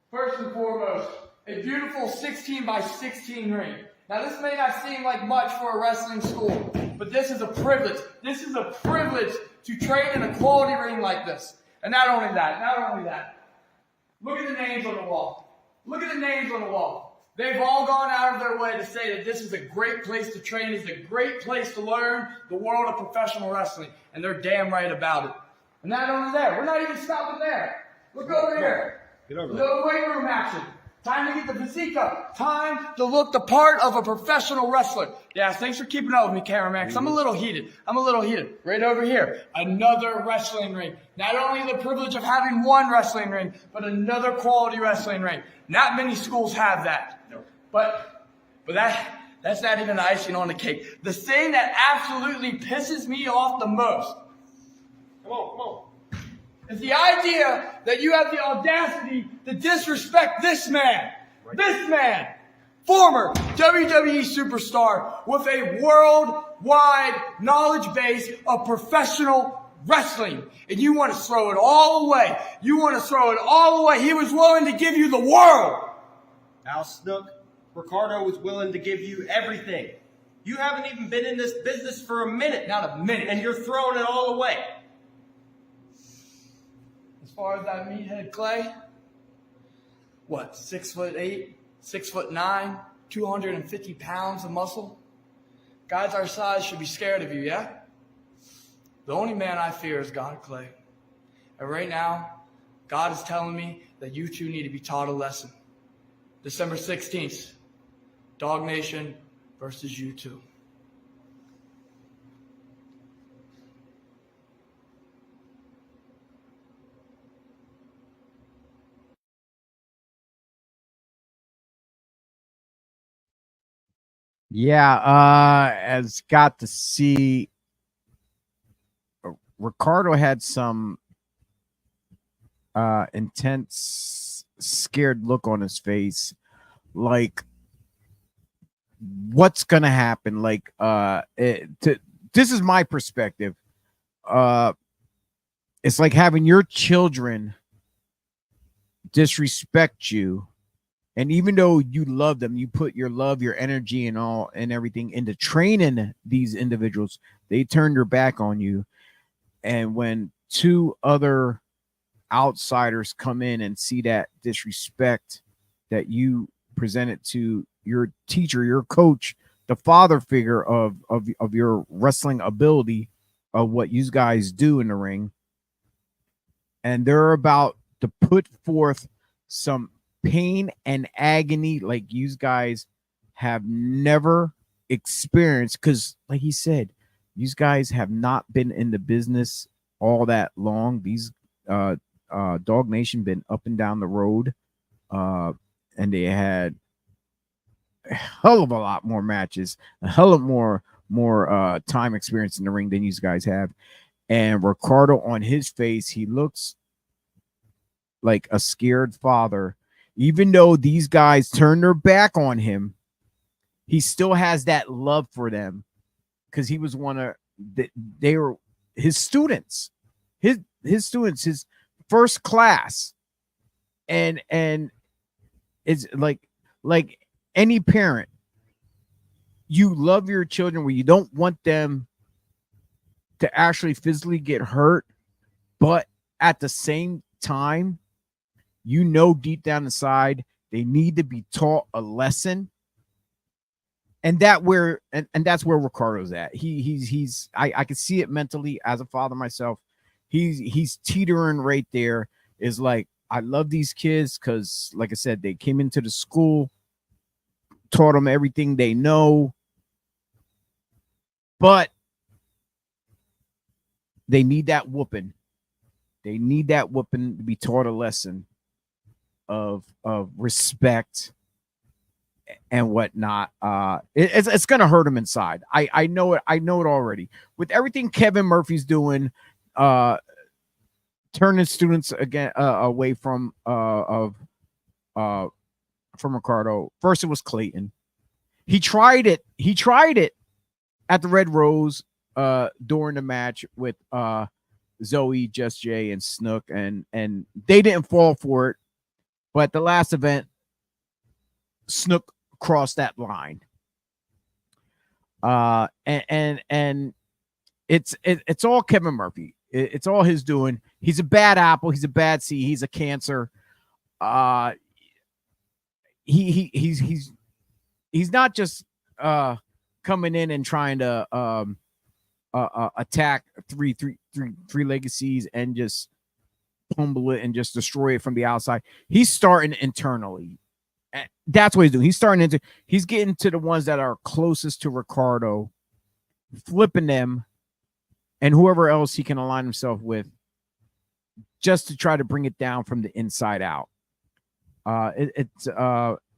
First and foremost, a beautiful 16 by 16 ring. Now this may not seem like much for a wrestling school, but this is a privilege. This is a privilege to train in a quality ring like this. And not only that, look at the names on the wall. They've all gone out of their way to say that this is a great place to train, it's a great place to learn the world of professional wrestling, and they're damn right about it. And not only that, we're not even stopping there. Look over here. Get over there. Little weight room action. Time to get the physique up. Time to look the part of a professional wrestler. Yeah, thanks for keeping up with me, cameraman, because I'm a little heated. Right over here, another wrestling ring. Not only the privilege of having one wrestling ring, but another quality wrestling ring. Not many schools have that. No. But that's not even the icing on the cake. The thing that absolutely pisses me off the most. Come on. It's the idea that you have the audacity to disrespect this man. Right. This man, former WWE superstar with a worldwide knowledge base of professional wrestling. And you want to throw it all away. He was willing to give you the world. Al Snook, Ricardo was willing to give you everything. You haven't even been in this business for a minute. Not a minute. And you're throwing it all away. As far as that meathead Clay, what, 6'8", 6'9", 250 pounds of muscle? Guys our size should be scared of you, yeah? The only man I fear is God, Clay. And right now, God is telling me that you two need to be taught a lesson. December 16th, Dog Nation versus you two. Yeah, as got to see Ricardo had some intense, scared look on his face, like what's gonna happen. Like, this is my perspective. it's like having your children disrespect you. And even though you love them, you put your love, your energy, and all and everything into training these individuals, they turn their back on you. And when two other outsiders come in and see that disrespect that you presented to your teacher, your coach, the father figure of your wrestling ability, of what you guys do in the ring, and they're about to put forth some pain and agony like you guys have never experienced, because like he said, you guys have not been in the business all that long. These Dog Nation been up and down the road, and they had a hell of a lot more matches, a hell of more time experience in the ring than you guys have. And Ricardo, on his face, he looks like a scared father. Even though these guys turned their back on him, he still has that love for them, because he was one of they were his students, his students, his first class. And it's like any parent, you love your children where you don't want them to actually physically get hurt, but at the same time, you know, deep down inside, they need to be taught a lesson. And that's where Ricardo's at. I can see it mentally as a father myself. He's teetering right there. Is like, I love these kids because, like I said, they came into the school, taught them everything they know, but they need that whooping. They need that whooping to be taught a lesson of respect and whatnot. It's gonna hurt him inside. I know it. I know it already. With everything Kevin Murphy's doing, turning students again away from Ricardo. First it was Clayton. He tried it at the Red Rose during the match with Zoe, Just Jay, and Snook, and they didn't fall for it. But at the last event, Snook crossed that line. And it's all Kevin Murphy. It's all his doing. He's a bad apple. He's a bad seed. He's a cancer. He's not just coming in and trying to attack three legacies and just pummel it and just destroy it from the outside. He's starting internally. That's what he's doing. He's getting to the ones that are closest to Ricardo, flipping them, and whoever else he can align himself with, just to try to bring it down from the inside out.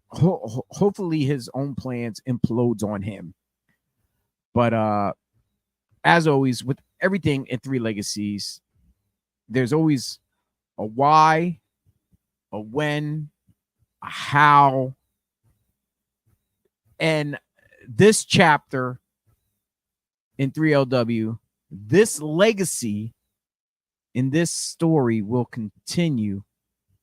Hopefully his own plans implodes on him. But as always, with everything in Three Legacies, there's always a why, a when, a how. And this chapter in 3LW, this legacy in this story will continue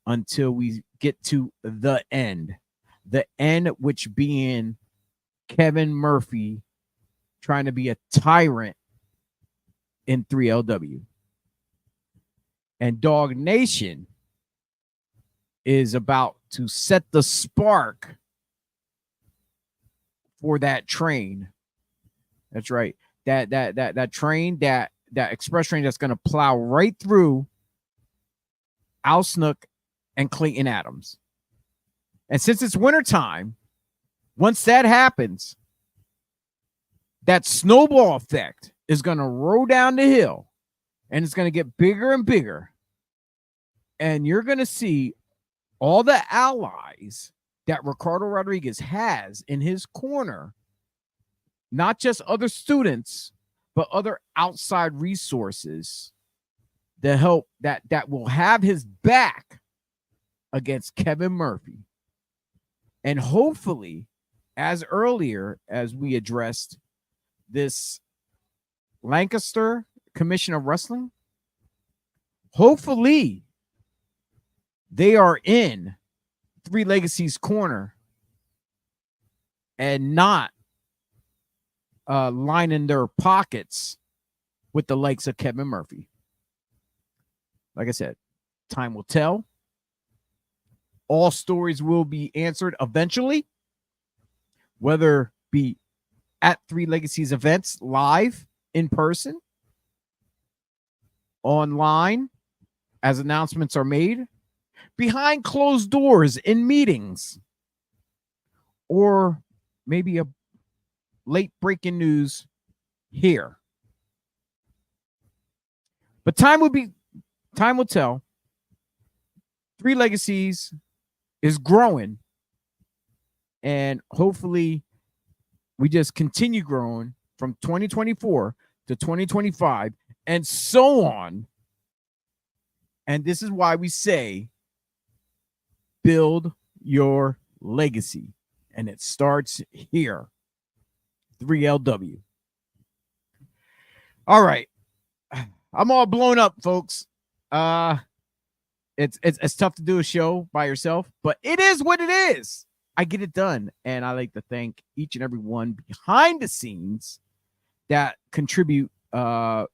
until we get to the end. The end, which being Kevin Murphy trying to be a tyrant in 3LW. And Dog Nation is about to set the spark for that train. That's right. That train, that express train that's going to plow right through Al Snook and Clayton Adams. And since it's wintertime, once that happens, that snowball effect is going to roll down the hill, and it's going to get bigger and bigger. And you're going to see all the allies that Ricardo Rodriguez has in his corner, not just other students, but other outside resources to help that will have his back against Kevin Murphy. And hopefully, as earlier as we addressed, this Lancaster Commission of Wrestling hopefully they are in Three Legacies corner and not lining their pockets with the likes of Kevin Murphy. Like I said, time will tell. All stories will be answered eventually, whether be at Three Legacies events live in person, online as announcements are made, behind closed doors in meetings, or maybe a late breaking news here. But time will tell. Three Legacies is growing, and hopefully we just continue growing from 2024 to 2025 and so on. And this is why we say build your legacy, and it starts here. 3LW. All right, I'm all blown up, folks. It's tough to do a show by yourself, but it is what it is. I get it done, and I like to thank each and every one behind the scenes that contribute to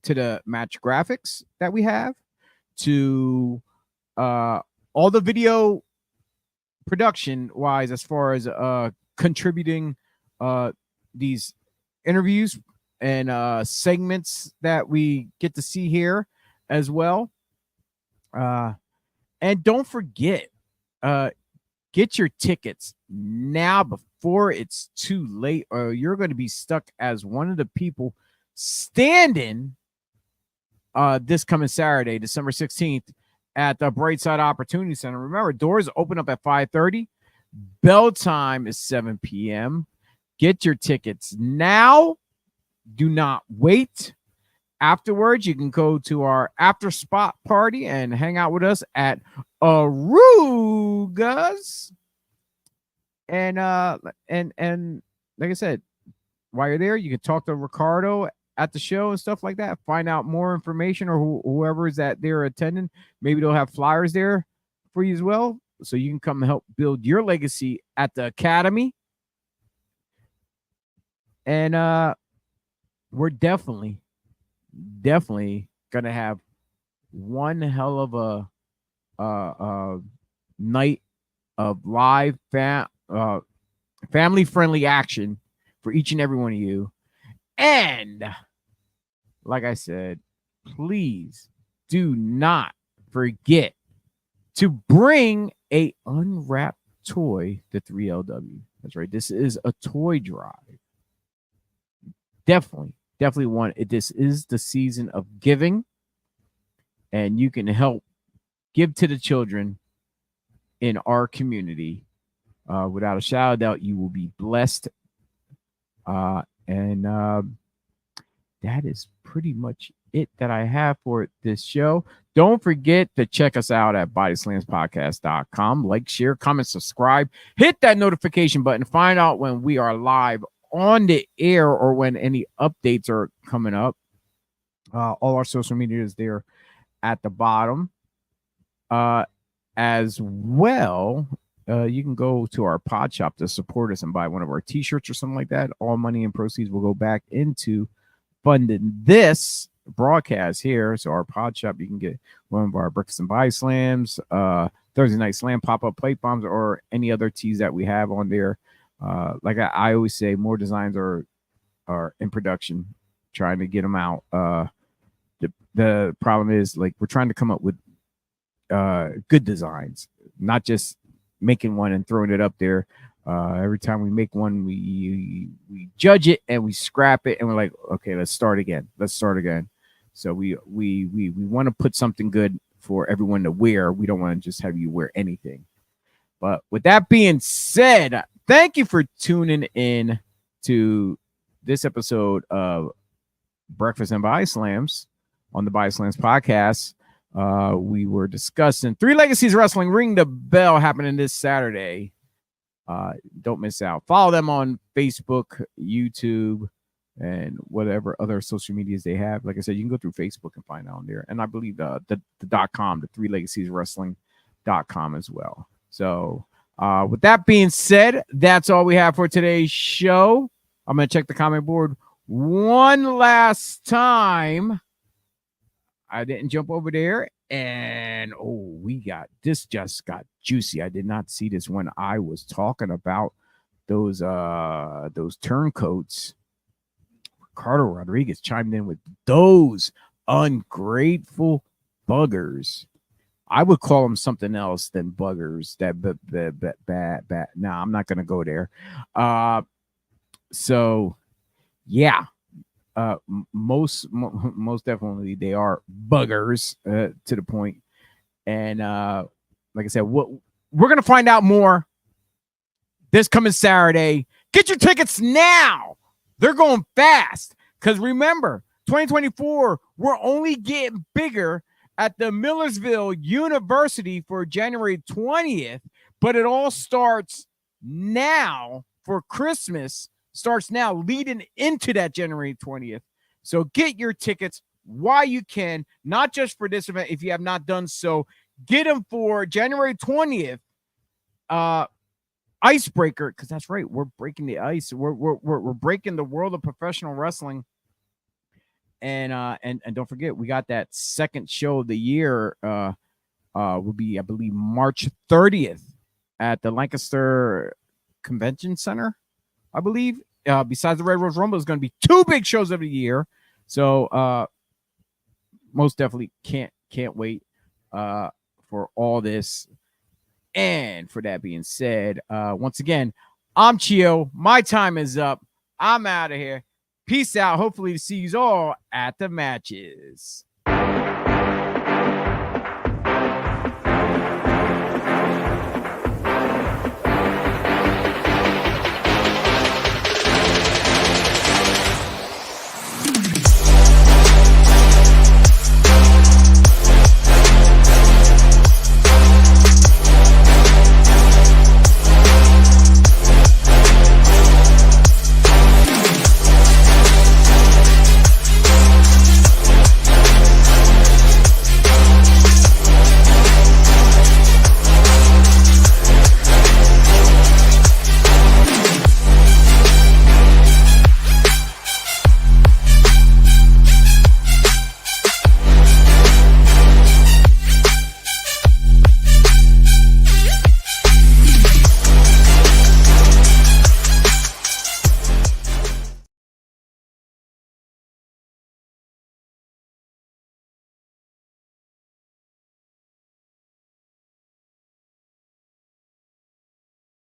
the match graphics that we have, to all the video production wise, as far as contributing these interviews and segments that we get to see here as well. And don't forget, get your tickets now before it's too late, or you're going to be stuck as one of the people standing this coming Saturday, December 16th, at the Brightside Opportunity Center. Remember, doors open up at 5:30. Bell time is 7 p.m. Get your tickets now. Do not wait. Afterwards, you can go to our after spot party and hang out with us at Aruga's. And like I said, while you're there, you can talk to Ricardo at the show and stuff like that. Find out more information, or whoever is that they're attending. Maybe they'll have flyers there for you as well, so you can come help build your legacy at the Academy. And we're definitely gonna have one hell of a night of live family friendly action for each and every one of you. And like I said, please do not forget to bring a unwrapped toy to 3LW. That's right, this is a toy drive. Definitely want it. This is the season of giving, and you can help give to the children in our community. Without a shadow of doubt, you will be blessed. And that is pretty much it that I have for this show. Don't forget to check us out at BodySlamsPodcast.com. Like, share, comment, subscribe. Hit that notification button. Find out when we are live on the air or when any updates are coming up. All our social media is there at the bottom. As well, you can go to our pod shop to support us and buy one of our t-shirts or something like that. All money and proceeds will go back into funding this broadcast here. So our pod shop, you can get one of our Breakfast and BodySlams, Thursday Night Slam pop-up plate bombs, or any other tees that we have on there. Like I always say, more designs are in production, trying to get them out. The problem is, like, we're trying to come up with good designs, not just making one and throwing it up there. Every time we make one, we judge it and we scrap it, and we're like, okay, let's start again. So we want to put something good for everyone to wear. We don't want to just have you wear anything. But with that being said, thank you for tuning in to this episode of Breakfast and BodySlams on the BodySlams podcast. We were discussing Three Legacies Wrestling Ring the Bell happening this Saturday. Don't miss out. Follow them on Facebook, YouTube, and whatever other social medias they have. Like I said, you can go through Facebook and find out on there. And I believe the .com, the 3legaceswrestling.com as well. So with that being said, that's all we have for today's show. I'm going to check the comment board one last time. I didn't jump over there. And this just got juicy. I did not see this when I was talking about those turncoats. Ricardo Rodriguez chimed in with those ungrateful buggers. I would call them something else than buggers. That bad. No, I'm not gonna go there. So yeah. Most definitely they are buggers to the point. And like I said, we're gonna find out more this coming Saturday. Get your tickets now. They're going fast, because remember, 2024, we're only getting bigger at the Millersville University for January 20th, but it all starts now for Christmas. Starts now, leading into that January 20th. So get your tickets while you can, not just for this event. If you have not done so, get them for January 20th. Icebreaker, because that's right, we're breaking the ice. We're breaking the world of professional wrestling. And don't forget, we got that second show of the year. Will be, I believe, March 30th at the Lancaster Convention Center. I believe, besides the Red Rose Rumble, is going to be 2 big shows of the year. So most definitely can't wait for all this. And for that being said, once again, I'm Chio. My time is up. I'm out of here. Peace out. Hopefully to see you all at the matches.